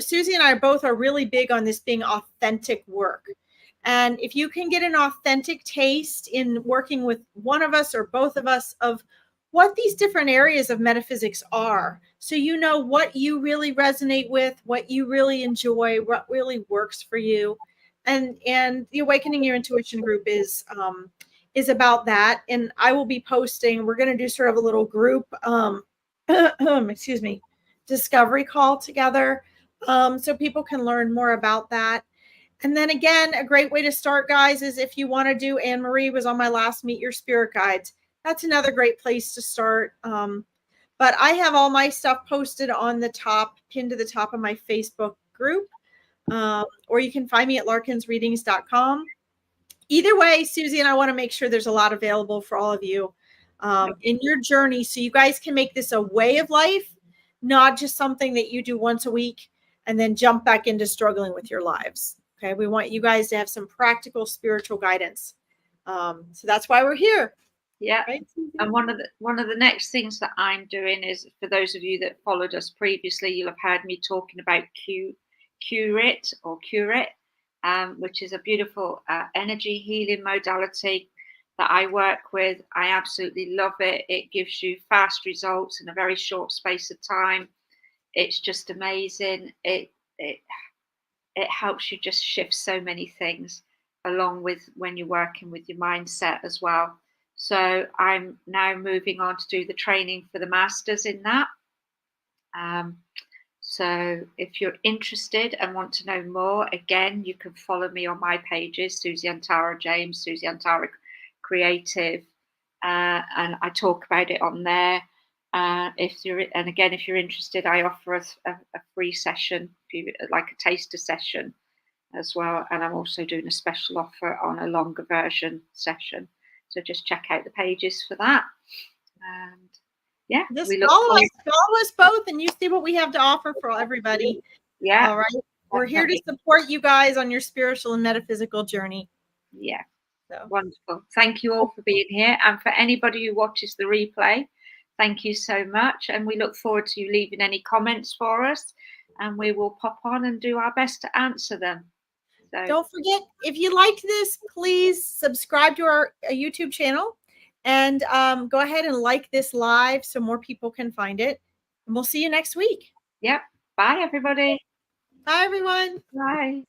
Susie and I both are really big on this being authentic work. And if you can get an authentic taste in working with one of us or both of us of what these different areas of metaphysics are, so you know what you really resonate with, what you really enjoy, what really works for you. And the Awakening Your Intuition group is about that. And I will be posting, we're going to do sort of a little group, excuse me, discovery call together, so people can learn more about that. And then again, a great way to start, guys, is if you want to do, Anne Marie was on my last Meet Your Spirit Guides. That's another great place to start. But I have all my stuff posted on the top, pinned to the top of my Facebook group. Or you can find me at larkinsreadings.com. Either way, Susie and I want to make sure there's a lot available for all of you in your journey, so you guys can make this a way of life, not just something that you do once a week and then jump back into struggling with your lives. Okay, we want you guys to have some practical spiritual guidance. So that's why we're here. Yeah. Right? And one of the next things that I'm doing is, for those of you that followed us previously, you'll have heard me talking about Curate, which is a beautiful energy healing modality that I work with. I absolutely love it. It gives you fast results in a very short space of time. It's just amazing. It helps you just shift so many things, along with when you're working with your mindset as well. So I'm now moving on to do the training for the masters in that. So if you're interested and want to know more, again, you can follow me on my pages, Susie Antara James, Susie Antara Creative, and I talk about it on there. If you're interested, I offer a free session, like a taster session as well. And I'm also doing a special offer on a longer version session. So just check out the pages for that. And yeah, just follow us both, and you see what we have to offer for everybody. Yeah. All right. We're here to support you guys on your spiritual and metaphysical journey. Yeah. So wonderful. Thank you all for being here. And for anybody who watches the replay, thank you so much. And we look forward to you leaving any comments for us, and we will pop on and do our best to answer them. So don't forget, if you liked this, please subscribe to our YouTube channel, and go ahead and like this live so more people can find it. And we'll see you next week. Yep. Bye, everybody. Bye, everyone. Bye.